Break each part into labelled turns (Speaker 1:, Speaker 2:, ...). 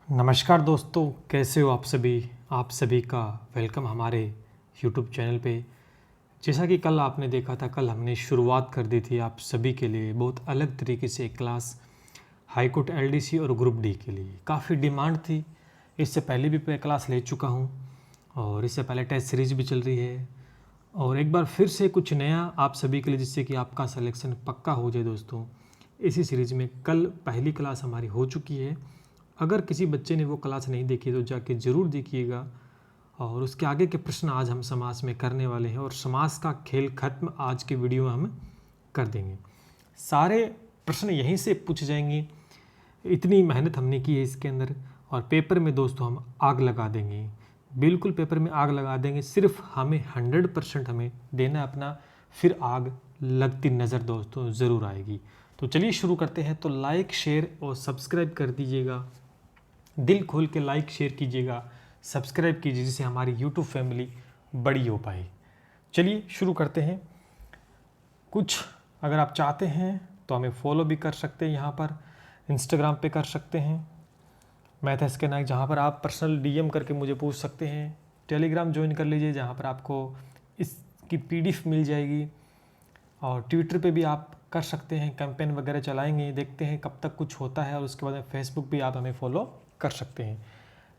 Speaker 1: नमस्कार दोस्तों, कैसे हो आप सभी का वेलकम हमारे YouTube चैनल पे। जैसा कि कल आपने देखा था, कल हमने शुरुआत कर दी थी आप सभी के लिए बहुत अलग तरीके से एक क्लास हाई कोर्ट LDC और ग्रुप डी के लिए। काफ़ी डिमांड थी, इससे पहले भी मैं क्लास ले चुका हूँ और इससे पहले टेस्ट सीरीज़ भी चल रही है और एक बार फिर से कुछ नया आप सभी के लिए, जिससे कि आपका सिलेक्शन पक्का हो जाए दोस्तों। इसी सीरीज़ में कल पहली क्लास हमारी हो चुकी है। अगर किसी बच्चे ने वो क्लास नहीं देखी तो जाके ज़रूर देखिएगा और उसके आगे के प्रश्न आज हम समास में करने वाले हैं और समास का खेल खत्म आज के वीडियो में हम कर देंगे। सारे प्रश्न यहीं से पूछे जाएंगे, इतनी मेहनत हमने की है इसके अंदर। और पेपर में दोस्तों हम आग लगा देंगे, बिल्कुल पेपर में आग लगा देंगे। सिर्फ हमें 100% हमें देना अपना, फिर आग लगती नज़र दोस्तों ज़रूर आएगी। तो चलिए शुरू करते हैं। तो लाइक शेयर और सब्सक्राइब कर दीजिएगा, दिल खोल के लाइक शेयर कीजिएगा, सब्सक्राइब कीजिए, जिससे हमारी YouTube फैमिली बड़ी हो पाए। चलिए शुरू करते हैं। कुछ अगर आप चाहते हैं तो हमें फॉलो भी कर सकते हैं, यहाँ पर इंस्टाग्राम पे कर सकते हैं मैथ्स के नायक, जहाँ पर आप पर्सनल DM करके मुझे पूछ सकते हैं। टेलीग्राम ज्वाइन कर लीजिए, जहाँ पर आपको इसकी PDF मिल जाएगी। और ट्विटर पे भी आप कर सकते हैं, कैंपेन वगैरह चलाएंगे, देखते हैं कब तक कुछ होता है। और उसके बाद में फेसबुक भी आप हमें फॉलो कर सकते हैं।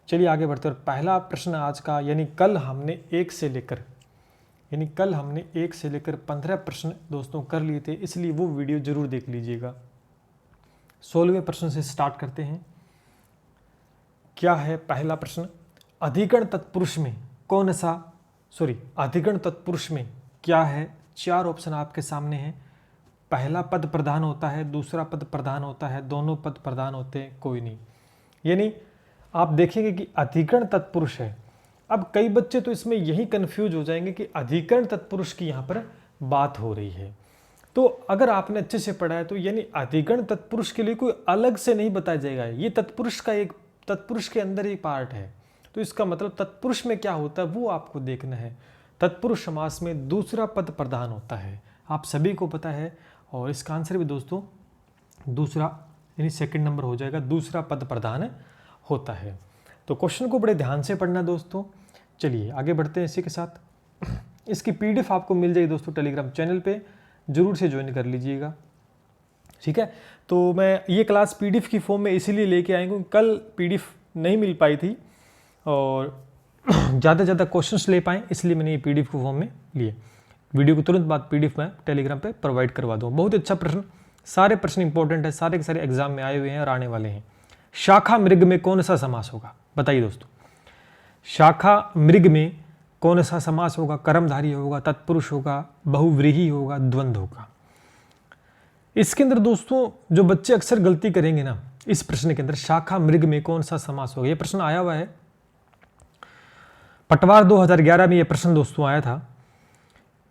Speaker 1: चलिए आगे बढ़ते हैं। और पहला प्रश्न आज का, यानी कल हमने 1 से लेकर 15 प्रश्न दोस्तों कर लिए थे, इसलिए वो वीडियो जरूर देख लीजिएगा। 16वें प्रश्न से स्टार्ट करते हैं। क्या है पहला प्रश्न? अधिकरण तत्पुरुष में क्या है? 4 ऑप्शन आपके सामने हैं। पहला पद प्रधान होता है, दूसरा पद प्रधान होता है, दोनों पद प्रधान होते हैं, कोई नहीं। यानी आप देखेंगे कि अधिकरण तत्पुरुष है। अब कई बच्चे तो इसमें यही कंफ्यूज हो जाएंगे कि अधिकरण तत्पुरुष की यहाँ पर बात हो रही है। तो अगर आपने अच्छे से पढ़ा है तो यानी अधिकरण तत्पुरुष के लिए कोई अलग से नहीं बताया जाएगा, ये तत्पुरुष के अंदर ही पार्ट है। तो इसका मतलब तत्पुरुष में क्या होता है वो आपको देखना है। तत्पुरुष समास में दूसरा पद प्रधान होता है, आप सभी को पता है। और इसका आंसर भी दोस्तों दूसरा, यानी सेकंड नंबर हो जाएगा, दूसरा पद प्रधान होता है। तो क्वेश्चन को बड़े ध्यान से पढ़ना दोस्तों। चलिए आगे बढ़ते हैं इसी के साथ। इसकी PDF आपको मिल जाएगी दोस्तों टेलीग्राम चैनल पे, जरूर से ज्वाइन कर लीजिएगा, ठीक है। तो मैं ये क्लास PDF की फॉर्म में इसीलिए लेके आए क्योंकि कल PDF नहीं मिल पाई थी और ज़्यादा से ज़्यादा क्वेश्चंस ले पाएँ, इसलिए मैंने ये PDF की फॉर्म में लिए। वीडियो को तुरंत बाद PDF में टेलीग्राम पे प्रोवाइड करवा दूँ। बहुत अच्छा प्रश्न, सारे प्रश्न इंपॉर्टेंट है, सारे के सारे एग्जाम में आए हुए हैं और आने वाले हैं। शाखा मृग में कौन सा समास होगा? बताइए दोस्तों, शाखा मृग में कौन सा समास होगा? कर्मधारय होगा, तत्पुरुष होगा, बहुव्रीहि होगा, द्वंद्व होगा? इसके अंदर दोस्तों जो बच्चे अक्सर गलती करेंगे ना, इस प्रश्न के अंदर शाखा मृग में कौन सा समास होगा, ये प्रश्न आया हुआ है पटवार 2011 में, ये प्रश्न दोस्तों आया था।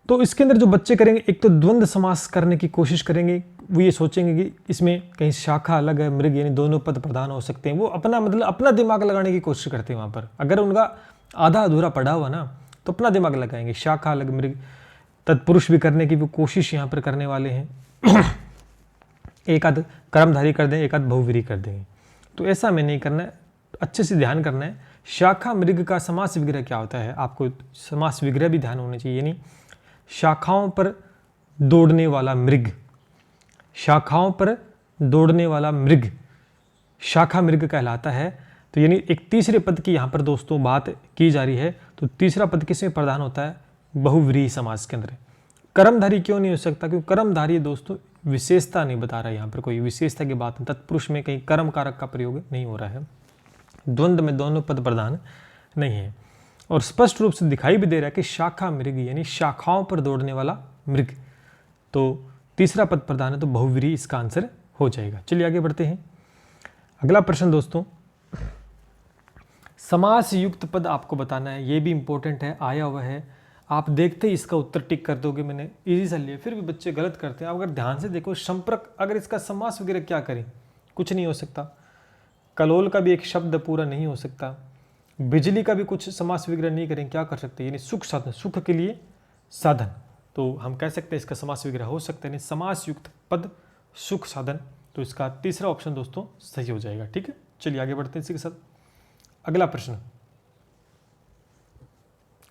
Speaker 1: तो इसके अंदर जो बच्चे करेंगे, एक तो द्वंद्व समास करने की कोशिश करेंगे, वो ये सोचेंगे कि इसमें कहीं शाखा अलग है, मृग यानी दोनों पद प्रधान हो सकते हैं। वो अपना दिमाग लगाने की कोशिश करते हैं वहाँ पर। अगर उनका आधा अधूरा पढ़ा हुआ ना तो अपना दिमाग लगाएंगे, शाखा अलग मृग, तत्पुरुष भी करने की वो कोशिश यहाँ पर करने वाले हैं। एक आध कर्मधारी कर दें, एक आध बहुव्रीहि कर देंगे। तो ऐसा हमें नहीं करना है, अच्छे से ध्यान करना है। शाखा मृग का समास विग्रह क्या होता है, आपको समास विग्रह भी ध्यान होना चाहिए। यानी शाखाओं पर दौड़ने वाला मृग, शाखाओं पर दौड़ने वाला मृग शाखा मृग कहलाता है। तो यानी एक तीसरे पद की यहाँ पर दोस्तों बात की जा रही है। तो तीसरा पद किसमें प्रधान होता है? बहुव्रीहि समास के अंदर। कर्मधारी क्यों नहीं हो सकता? क्योंकि कर्मधारी दोस्तों विशेषता नहीं बता रहा है, यहाँ पर कोई विशेषता की बात नहीं। तत्पुरुष में कहीं कर्म कारक का प्रयोग नहीं हो रहा है। द्वंद्व में दोनों पद प्रधान नहीं है और स्पष्ट रूप से दिखाई भी दे रहा है कि शाखा मृग यानी शाखाओं पर दौड़ने वाला मृग। तो तीसरा पद प्रधान है, तो बहुव्रीहि इसका आंसर हो जाएगा। चलिए आगे बढ़ते हैं। अगला प्रश्न दोस्तों, समास युक्त पद आपको बताना है, ये भी इंपॉर्टेंट है, आया हुआ है। आप देखते ही इसका उत्तर टिक कर दोगे, मैंने इजी सा लिया। फिर भी बच्चे गलत करते हैं। आप अगर ध्यान से देखो, संपर्क, अगर इसका समास वगैरह क्या करें, कुछ नहीं हो सकता। कलोल का भी एक शब्द पूरा नहीं हो सकता। बिजली का भी कुछ समास विग्रह नहीं करें, क्या कर सकते हैं? यानी सुख साधन, सुख के लिए साधन, तो हम कह सकते हैं इसका समास विग्रह हो सकता है। यानी समास युक्त पद सुख साधन, तो इसका तीसरा ऑप्शन दोस्तों सही हो जाएगा, ठीक है। चलिए आगे बढ़ते हैं इसी के साथ। अगला प्रश्न,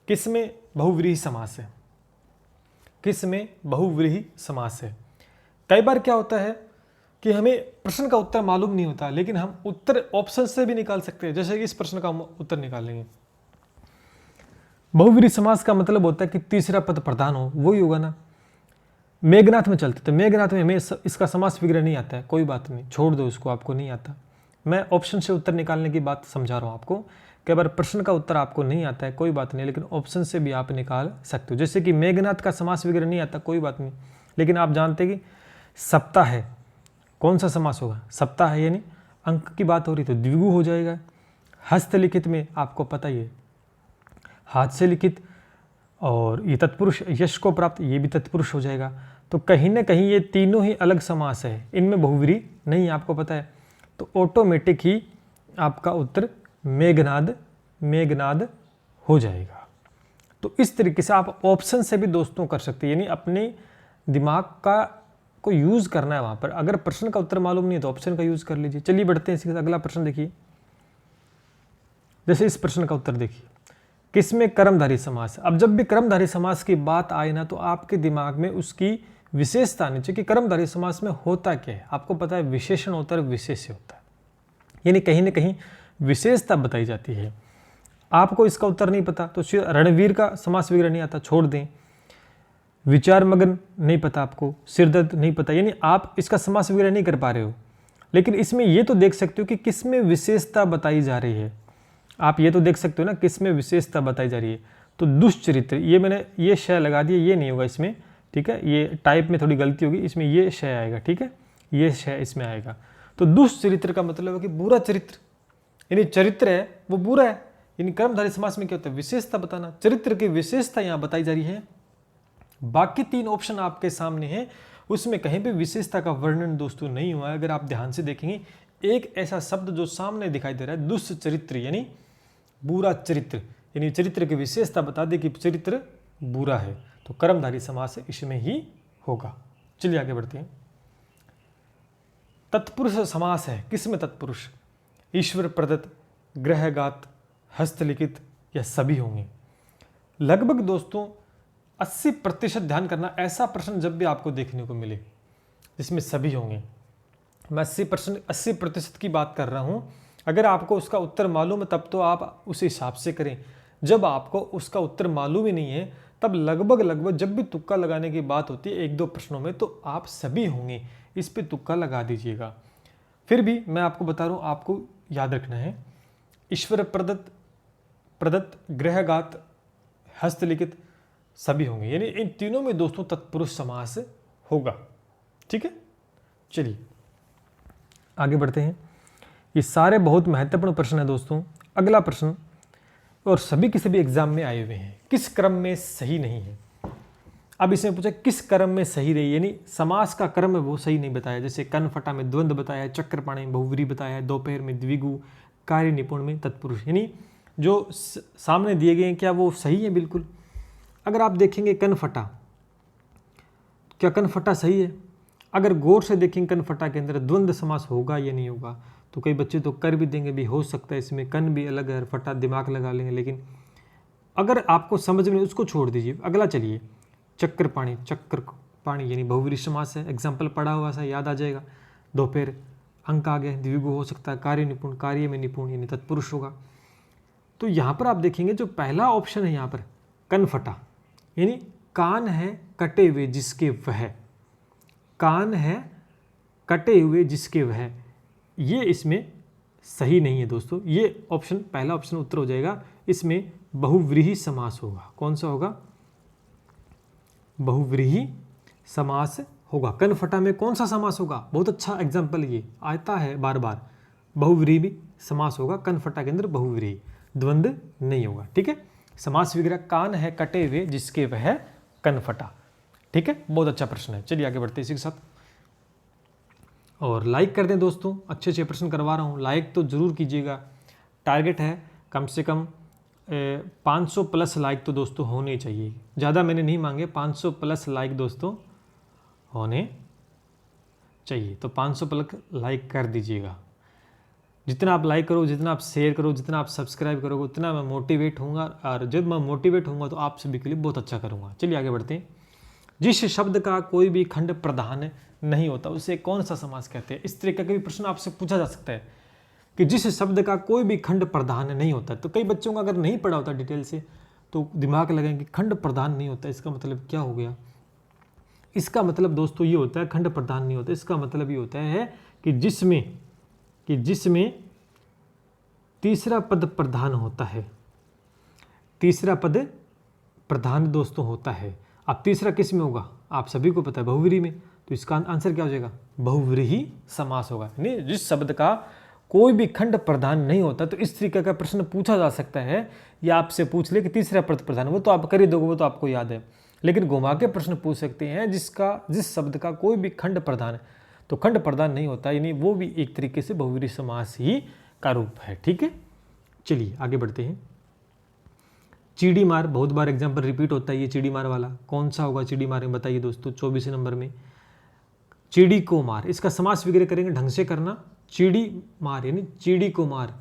Speaker 1: किस में बहुव्रीहि समास है? किस में बहुव्रीहि समास है? कई बार क्या होता है कि हमें प्रश्न का उत्तर मालूम नहीं होता, लेकिन हम उत्तर ऑप्शन से भी निकाल सकते हैं। जैसे कि इस प्रश्न का हम उत्तर निकालेंगे, बहुव्रीहि समास का मतलब होता है कि तीसरा पद प्रधान हो, वही होगा ना। मेघनाथ में चलते, तो मेघनाथ में हमें इसका समास विग्रह नहीं आता है, कोई बात नहीं, छोड़ दो उसको, आपको नहीं आता। मैं ऑप्शन से उत्तर निकालने की बात समझा रहा हूँ आपको। कई बार प्रश्न का उत्तर आपको नहीं आता है, कोई बात नहीं, लेकिन ऑप्शन से भी आप निकाल सकते हो। जैसे कि मेघनाथ का समास विग्रह नहीं आता, कोई बात नहीं, लेकिन आप जानते कि सप्ताह है, कौन सा समास होगा? सप्ताह है, यानी अंक की बात हो रही तो द्विगु हो जाएगा। हस्तलिखित में आपको पता ही है, हाथ से लिखित, और ये तत्पुरुष यश को प्राप्त, ये भी तत्पुरुष हो जाएगा। तो कहीं ना कहीं ये तीनों ही अलग समास है, इनमें बहुव्रीहि नहीं, आपको पता है। तो ऑटोमेटिक ही आपका उत्तर मेघनाद, मेघनाद हो जाएगा। तो इस तरीके से आप ऑप्शन से भी दोस्तों कर सकते हैं, यानी अपने दिमाग का को यूज करना है वहां पर। अगर प्रश्न का उत्तर मालूम नहीं है तो ऑप्शन का यूज कर लीजिए। चलिए बढ़ते हैं इसके साथ। अगला प्रश्न देखिए, जैसे इस प्रश्न का उत्तर देखिए, किसमें कर्मधारी समास? अब जब भी कर्मधारी समास की बात आए ना, तो आपके दिमाग में उसकी विशेषता आनी चाहिए कि कर्मधारी समास में होता क्या है। आपको पता है विशेषण होता है, विशेष्य होता है, यानी कहीं ना कहीं विशेषता बताई जाती है। आपको इसका उत्तर नहीं पता तो रणवीर का समास विग्रह नहीं आता, छोड़ दें। विचार मगन नहीं पता आपको, सिरदर्द नहीं पता, यानी आप इसका समास विग्रह नहीं कर पा रहे हो। लेकिन इसमें ये तो देख सकते हो कि किसमें विशेषता बताई जा रही है। आप ये तो देख सकते हो ना किसमें विशेषता बताई जा रही है। तो दुष्चरित्र, ये मैंने ये शय लगा दिया, ये नहीं होगा इसमें, ठीक है, ये टाइप में थोड़ी गलती होगी, इसमें ये शय आएगा, ठीक है, ये शय इसमें आएगा। तो दुष्चरित्र का मतलब है कि बुरा चरित्र, यानी चरित्र है वो बुरा है। यानी कर्मधारी समास में क्या होता है? विशेषता बताना, चरित्र की विशेषता यहाँ बताई जा रही है। बाकी तीन ऑप्शन आपके सामने हैं, उसमें कहीं भी विशेषता का वर्णन दोस्तों नहीं हुआ है। अगर आप ध्यान से देखेंगे, एक ऐसा शब्द जो सामने दिखाई दे रहा है, दुष्चरित्र, यानी बुरा चरित्र, यानी चरित्र की विशेषता बता दे कि चरित्र बुरा है, तो कर्मधारी समास इसमें ही होगा। चलिए आगे बढ़ते हैं। तत्पुरुष समास है, किसमें तत्पुरुष? ईश्वर प्रदत्त, ग्रहघात, हस्तलिखित या सभी होंगे? लगभग दोस्तों 80% ध्यान करना, ऐसा प्रश्न जब भी आपको देखने को मिले जिसमें सभी होंगे, मैं 80% की बात कर रहा हूं। अगर आपको उसका उत्तर मालूम है तब तो आप उस हिसाब से करें। जब आपको उसका उत्तर मालूम ही नहीं है, तब लगभग जब भी तुक्का लगाने की बात होती है एक दो प्रश्नों में, तो आप सभी होंगे, इस पे तुक्का लगा दीजिएगा। फिर भी मैं आपको बता रहा हूं, आपको याद रखना है, ईश्वर प्रदत्त, ग्रहघात, हस्तलिखित सभी होंगे, यानी इन तीनों में दोस्तों तत्पुरुष समास होगा। ठीक है, चलिए आगे बढ़ते हैं। ये सारे बहुत महत्वपूर्ण प्रश्न है दोस्तों। अगला प्रश्न, और सभी के सभी एग्जाम में आए हुए हैं, किस क्रम में सही नहीं है? अब इसमें पूछा किस क्रम में सही नहीं, यानी समास का क्रम है वो सही नहीं बताया। जैसे कनफटा में द्वंद्व बताया है, चक्रपाणी में बहुव्रीहि बताया है, दोपहर में द्विगु, कार्य निपुण में तत्पुरुष, यानी जो सामने दिए गए हैं क्या वो सही है? बिल्कुल। अगर आप देखेंगे कनफटा, क्या कनफटा सही है? अगर गौर से देखेंगे कनफटा के अंदर द्वंद्व समास होगा या नहीं होगा, तो कई बच्चे तो कर भी देंगे भी, हो सकता है इसमें कन भी अलग है, फटा दिमाग लगा लेंगे, लेकिन अगर आपको समझ में, उसको छोड़ दीजिए। अगला चलिए, चक्रपाणी यानी बहुव्रीहि समास है, एग्जाम्पल पढ़ा हुआ सा याद आ जाएगा। दोपहर अंक आ गए, द्विगु हो सकता है, कार्य निपुण, कार्य में निपुण यानी तत्पुरुष होगा। तो यहाँ पर आप देखेंगे जो पहला ऑप्शन है यहाँ पर कनफटा, यानी कान है कटे हुए जिसके वह, कान है कटे हुए जिसके वह, ये इसमें सही नहीं है दोस्तों। ये ऑप्शन, पहला ऑप्शन उत्तर हो जाएगा, इसमें बहुव्रीहि समास होगा। कौन सा होगा? बहुव्रीहि समास होगा। कनफटा में कौन सा समास होगा? बहुत अच्छा एग्जाम्पल, ये आता है बार बार, बहुव्रीहि समास होगा कनफटा के अंदर, बहुव्रीहि, द्वंद्व नहीं होगा। ठीक है, समास विग्रह कान है कटे हुए जिसके वह कनफटा। ठीक है, बहुत अच्छा प्रश्न है। चलिए आगे बढ़ते हैं इसी के साथ, और लाइक कर दें दोस्तों, अच्छे अच्छे प्रश्न करवा रहा हूँ, लाइक तो ज़रूर कीजिएगा। टारगेट है कम से कम 500 प्लस लाइक तो दोस्तों होने चाहिए, ज़्यादा मैंने नहीं मांगे, 500 प्लस लाइक दोस्तों होने चाहिए। तो 500 प्लस लाइक कर दीजिएगा। जितना आप लाइक करो, जितना आप शेयर करो, जितना आप सब्सक्राइब करोगे, उतना मैं मोटिवेट होऊंगा, और जब मैं मोटिवेट होऊंगा तो आप सभी के लिए बहुत अच्छा करूँगा। चलिए आगे बढ़ते हैं। जिस शब्द का कोई भी खंड प्रधान नहीं होता उसे कौन सा समास कहते हैं? इस तरह का भी प्रश्न आपसे पूछा जा सकता है कि जिस शब्द का कोई भी खंड प्रधान नहीं होता। तो कई बच्चों का अगर नहीं पढ़ा होता डिटेल से तो दिमाग लगाएंगे खंड प्रधान नहीं होता, इसका मतलब क्या हो गया? इसका मतलब दोस्तों ये होता है, खंड प्रधान नहीं होता, इसका मतलब ये होता है कि जिसमें तीसरा पद प्रधान होता है। तीसरा पद प्रधान दोस्तों होता है। अब तीसरा किस में होगा? आप सभी को पता है, बहुव्रीहि में। तो इसका आंसर क्या हो जाएगा? बहुव्रीहि समास होगा। यानी जिस शब्द का कोई भी खंड प्रधान नहीं होता, तो इस तरीके का प्रश्न पूछा जा सकता है, या आपसे पूछ ले कि तीसरा पद प्रधान, वो तो आप कर ही दोगे, वो तो आपको याद है। लेकिन घुमा के प्रश्न पूछ सकते हैं जिस शब्द का कोई भी खंड प्रधान, तो खंड प्रधान नहीं होता, यानी वो भी एक तरीके से बहुव्रीहि समास ही का रूप है। ठीक है, चलिए आगे बढ़ते हैं। चीड़ी मार, बहुत बार एग्जाम्पल रिपीट होता है ये चीड़ी मार वाला। कौन सा होगा चीड़ी मार में? बताइए दोस्तों। 24 नंबर में चिड़ी को मार, इसका समास वगैरह करेंगे ढंग से करना। चिड़ी मार यानी चिड़ी को मार,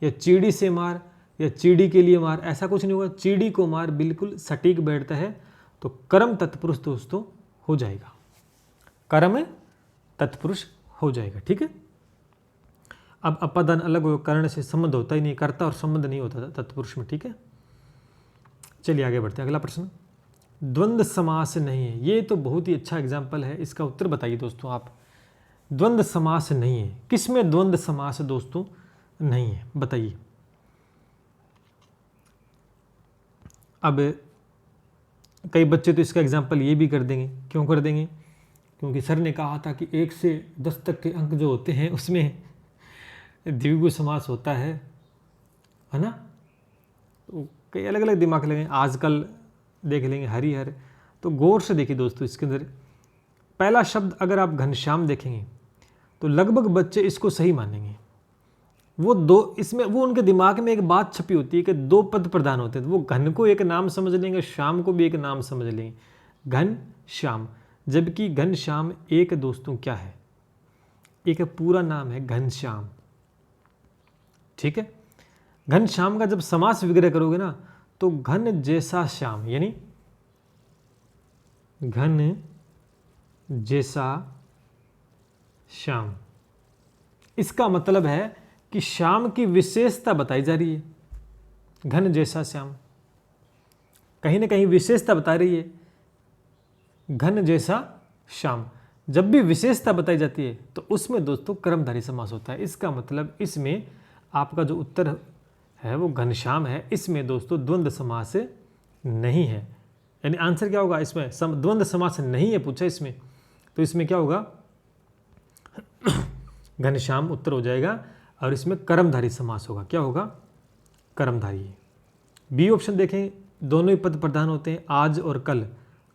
Speaker 1: या चिड़ी से मार, या चिड़ी के लिए मार, ऐसा कुछ नहीं होगा। चिड़ी को मार बिल्कुल सटीक बैठता है, तो कर्म तत्पुरुष दोस्तों हो जाएगा, कर्म तत्पुरुष हो जाएगा। ठीक है, अब अपदन अलग हो, कर्ण से संबंध होता ही नहीं, कर्ता और संबंध नहीं होता तत्पुरुष में। ठीक है, चलिए आगे बढ़ते हैं। अगला प्रश्न, द्वंद्व समास नहीं है। ये तो बहुत ही अच्छा एग्जाम्पल है, इसका उत्तर बताइए दोस्तों आप। द्वंद्व समास नहीं है, किसमें द्वंद्व समास दोस्तों नहीं है? बताइए। अब कई बच्चे तो इसका एग्जाम्पल ये भी कर देंगे। क्यों कर देंगे? क्योंकि सर ने कहा था कि 1 से 10 तक के अंक जो होते हैं उसमें द्विगु समास होता है ना। तो कई अलग अलग दिमाग लगेंगे, आजकल देख लेंगे हरिहर। तो गौर से देखिए दोस्तों, इसके अंदर पहला शब्द अगर आप घनश्याम देखेंगे तो लगभग बच्चे इसको सही मानेंगे। वो दो, इसमें वो उनके दिमाग में एक बात छपी होती है कि 2 पद प्रधान होते हैं, तो वो घन को एक नाम समझ लेंगे, श्याम को भी एक नाम समझ लेंगे, घन श्याम। जबकि घनश्याम एक दोस्तों क्या है? एक पूरा नाम है घनश्याम। ठीक है, घनश्याम का जब समास वगैरह करोगे ना, तो घन जैसा श्याम, यानी घन जैसा श्याम, इसका मतलब है कि श्याम की विशेषता बताई जा रही है। घन जैसा श्याम कहीं ना कहीं विशेषता बता रही है, घन जैसा श्याम। जब भी विशेषता बताई जाती है तो उसमें दोस्तों कर्मधारय समास होता है। इसका मतलब इसमें आपका जो उत्तर है वो घनश्याम है, इसमें दोस्तों द्वंद्व समास नहीं है। यानी आंसर क्या होगा इसमें? द्वंद्व समास नहीं है पूछा इसमें, तो इसमें क्या होगा? घनश्याम उत्तर हो जाएगा, और इसमें कर्मधारय समास होगा। क्या होगा? कर्मधारय। बी ऑप्शन देखें, दोनों ही पद प्रधान होते हैं, आज और कल।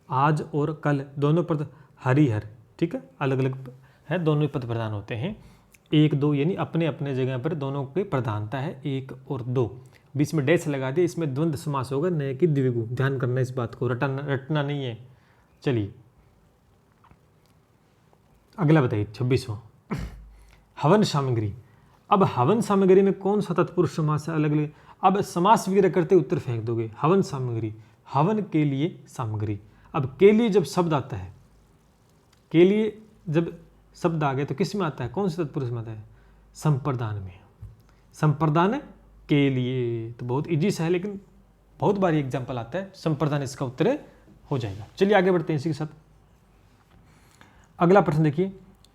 Speaker 1: आज और कल दोनों पद हरिहर, ठीक है, अलग अलग है, दोनों ही पद प्रधान होते हैं। 1 2 यानी अपने अपने जगह पर दोनों की प्रधानता है, 1 और 2। बीच में डैश लगा दिया, इसमें द्वंद्व समास होगा, न कि द्विगु। ध्यान करना इस बात को, रटना नहीं है। चलिए अगला बताइए 26वां, हवन सामग्री। अब हवन सामग्री में कौन सा तत्पुरुष समास है? अलग अलग। अब समास वगैरह करते उत्तर फेंक दोगे। हवन सामग्री, हवन के लिए सामग्री। अब के लिए जब शब्द आता है, के लिए जब शब्द आ गया तो किस में आता है? कौन से तत्पुरुष में आता है? संप्रदान में। संप्रदान के लिए तो बहुत इजी सा है, लेकिन बहुत बार एग्जाम्पल आता है। संप्रदान इसका उत्तर हो जाएगा। चलिए आगे बढ़ते हैं इसी के साथ। अगला प्रश्न देखिए,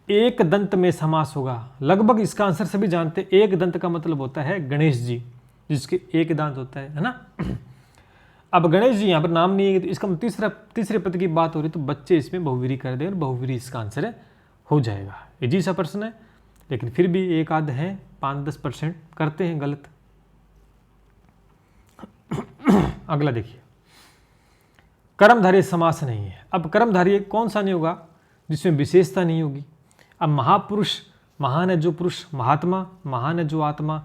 Speaker 1: एक दंत में समास होगा। लगभग इसका आंसर सभी जानते हैं। एक दंत का मतलब होता है गणेश जी, जिसके एक दांत होता है ना। अब गणेश जी यहाँ पर नाम नहीं है, तो इसका तीसरे पद की बात हो रही, तो बच्चे इसमें बहुव्रीहि कर दें और बहुव्रीहि इसका आंसर हो जाएगा। इजी सा प्रश्न है, लेकिन फिर भी एक आध हैं 5-10% करते हैं गलत। अगला देखिए, कर्मधारय समास नहीं है। अब कर्मधारय कौन सा नहीं होगा? जिसमें विशेषता नहीं होगी। अब महापुरुष, महान है जो पुरुष, महात्मा, महान है जो आत्मा,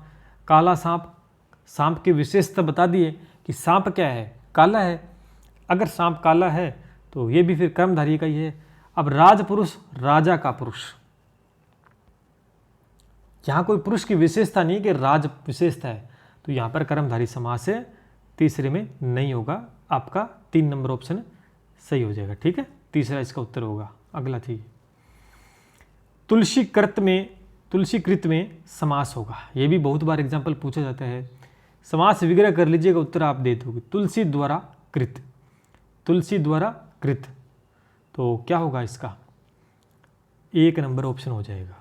Speaker 1: काला सांप, सांप की विशेषता बता दिए कि सांप क्या है? काला है। अगर सांप काला है तो ये भी फिर कर्मधारय का ही है। अब राजपुरुष, राजा का पुरुष, यहाँ कोई पुरुष की विशेषता नहीं है कि राज विशेषता है, तो यहाँ पर कर्मधारी समास है, तीसरे में नहीं होगा। आपका 3 नंबर ऑप्शन सही हो जाएगा। ठीक है, तीसरा इसका उत्तर होगा। अगला थी तुलसीकृत में समास होगा। ये भी बहुत बार एग्जाम्पल पूछा जाता है। समास विग्रह कर लीजिएगा, उत्तर आप दे दोगे। तुलसी द्वारा कृत, तुलसी द्वारा कृत, तो क्या होगा इसका? 1 नंबर ऑप्शन हो जाएगा,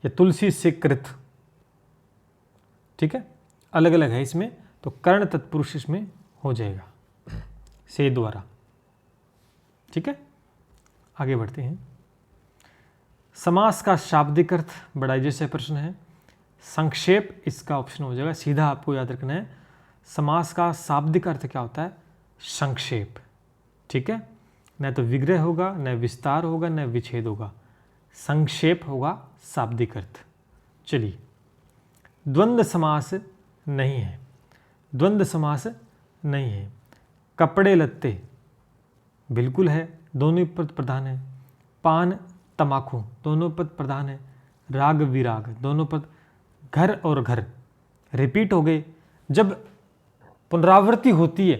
Speaker 1: या तुलसी से कृत। ठीक है, अलग अलग है इसमें, तो कर्ण तत्पुरुष इसमें हो जाएगा, से द्वारा। ठीक है, आगे बढ़ते हैं। समास का शाब्दिक अर्थ, बड़ा जैसे प्रश्न है। संक्षेप इसका ऑप्शन हो जाएगा, सीधा आपको याद रखना है। समास का शाब्दिक अर्थ क्या होता है? संक्षेप। ठीक है, न तो विग्रह होगा, न विस्तार होगा, न विच्छेद होगा, संक्षेप होगा शाब्दिक अर्थ। चलिए, द्वंद्व समास नहीं है, द्वंद्व समास नहीं है। कपड़े लत्ते बिल्कुल है, दोनों पद प्रधान है। पान तमाकू दोनों पद प्रधान है। राग विराग दोनों पद, घर और घर रिपीट हो गए। जब पुनरावृत्ति होती है,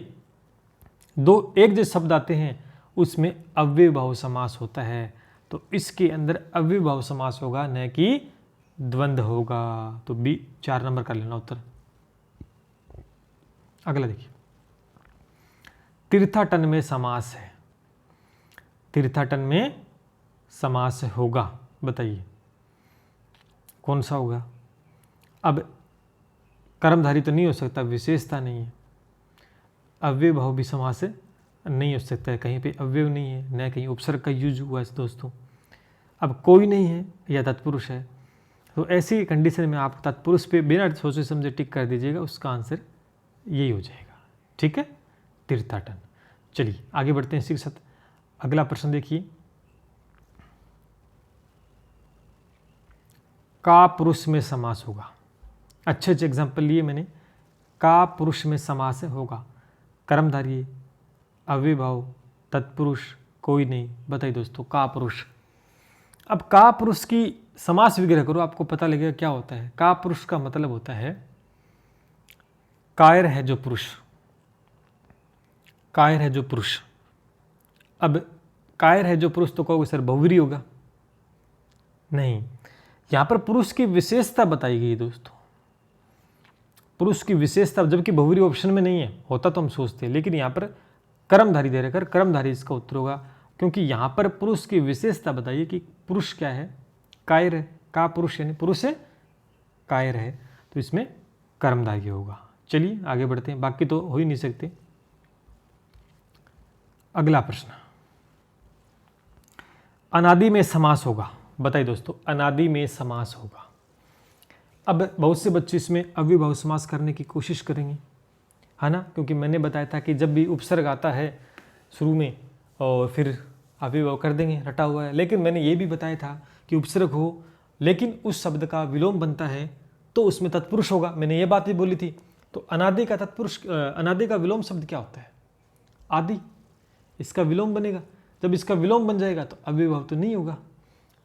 Speaker 1: दो एक जो शब्द आते हैं उसमें अव्ययभाव समास होता है, तो इसके अंदर अव्ययभाव समास होगा, न कि द्वंद्व होगा। तो बी 4 नंबर कर लेना उत्तर। अगला देखिए, तीर्थाटन में समास है, तीर्थाटन में समास होगा, बताइए कौन सा होगा? अब कर्मधारी तो नहीं हो सकता, विशेषता नहीं है। अव्ययभाव भी समास नहीं हो सकता है, कहीं पे अव्यय नहीं है, न कहीं उपसर्ग का यूज हुआ है दोस्तों। अब कोई नहीं है या तत्पुरुष है, तो ऐसी कंडीशन में आप तत्पुरुष पे बिना सोचे समझे टिक कर दीजिएगा, उसका आंसर यही हो जाएगा। ठीक है, तीर्थाटन। चलिए आगे बढ़ते हैं इसी के साथ। अगला प्रश्न देखिए, का पुरुष में समास होगा। अच्छे अच्छे एग्जाम्पल लिए मैंने। का पुरुष में समास होगा, कर्मधारी, अव्ययभाव, तत्पुरुष, कोई नहीं। बताइए दोस्तों, का पुरुष। अब का पुरुष की समास विग्रह करो, आपको पता लगेगा क्या होता है। का पुरुष का मतलब होता है कायर है जो पुरुष, कायर है जो पुरुष। अब कायर है जो पुरुष तो कहोगे सर बहुव्रीहि होगा, नहीं, यहां पर पुरुष की विशेषता बताई गई दोस्तों, पुरुष की विशेषता, जबकि बहुव्रीहि ऑप्शन में नहीं है, होता तो हम सोचते हैं, लेकिन यहां पर कर्मधारी दे रखकर, कर्मधारी इसका उत्तर होगा, क्योंकि यहां पर पुरुष की विशेषता बताइए कि पुरुष क्या है, कायर है। का पुरुष यानी पुरुष है, कायर है, तो इसमें कर्मधारी होगा। चलिए आगे बढ़ते हैं, बाकी तो हो ही नहीं सकते। अगला प्रश्न, अनादि में समास होगा। बताइए दोस्तों, अनादि में समास होगा। अब बहुत से बच्चे इसमें अव्ययभाव समास करने की कोशिश करेंगे, है ना, क्योंकि मैंने बताया था कि जब भी उपसर्ग आता है शुरू में और फिर अव्ययभाव कर देंगे, रटा हुआ है। लेकिन मैंने ये भी बताया था कि उपसर्ग हो लेकिन उस शब्द का विलोम बनता है तो उसमें तत्पुरुष होगा, मैंने ये बात भी बोली थी। तो अनादि का तत्पुरुष, अनादि का विलोम शब्द क्या होता है? आदि। इसका विलोम बनेगा, जब इसका विलोम बन जाएगा तो अव्ययभाव तो नहीं होगा,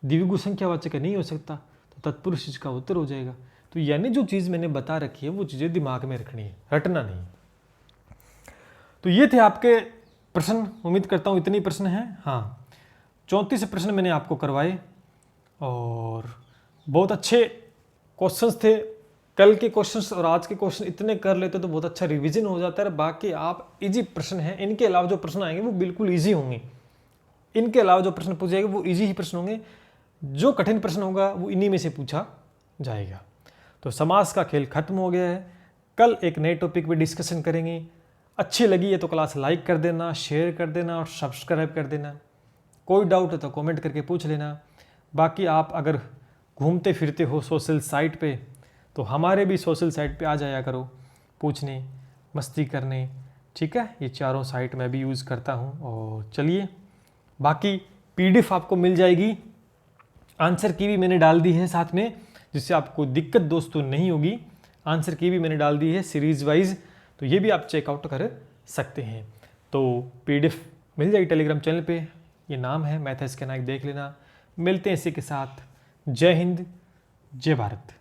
Speaker 1: द्विगु संख्यावाचक नहीं हो सकता, तो तत्पुरुष इसका उत्तर हो जाएगा। तो यानी जो चीज़ मैंने बता रखी है वो चीज़ें दिमाग में रखनी है, रटना नहीं। तो ये थे आपके प्रश्न, उम्मीद करता हूँ इतने प्रश्न हैं। हाँ, 34 प्रश्न मैंने आपको करवाए और बहुत अच्छे क्वेश्चंस थे। कल के क्वेश्चंस और आज के क्वेश्चन इतने कर लेते तो बहुत अच्छा रिवीजन हो जाता है। बाकी आप इजी प्रश्न हैं, इनके अलावा जो प्रश्न आएंगे वो बिल्कुल इजी होंगे। इनके अलावा जो प्रश्न पूछे जाएंगे वो इजी ही प्रश्न होंगे, जो कठिन प्रश्न होगा वो इन्हीं में से पूछा जाएगा। तो समास का खेल खत्म हो गया है। कल एक नए टॉपिक पे डिस्कशन करेंगे। अच्छी लगी है तो क्लास लाइक कर देना, शेयर कर देना और सब्सक्राइब कर देना। कोई डाउट है तो कमेंट करके पूछ लेना। बाकी आप अगर घूमते फिरते हो सोशल साइट पे तो हमारे भी सोशल साइट पे आ जाया करो, पूछने, मस्ती करने। ठीक है, ये चारों साइट मैं भी यूज़ करता हूँ। और चलिए, बाकी PDF आपको मिल जाएगी, आंसर की भी मैंने डाल दी है साथ में, जिससे आपको दिक्कत दोस्तों नहीं होगी। आंसर की भी मैंने डाल दी है सीरीज वाइज, तो ये भी आप चेकआउट कर सकते हैं। तो PDF मिल जाएगी टेलीग्राम चैनल पे, ये नाम है मैथ SK नायक, देख लेना। मिलते हैं इसी के साथ, जय हिंद, जय भारत।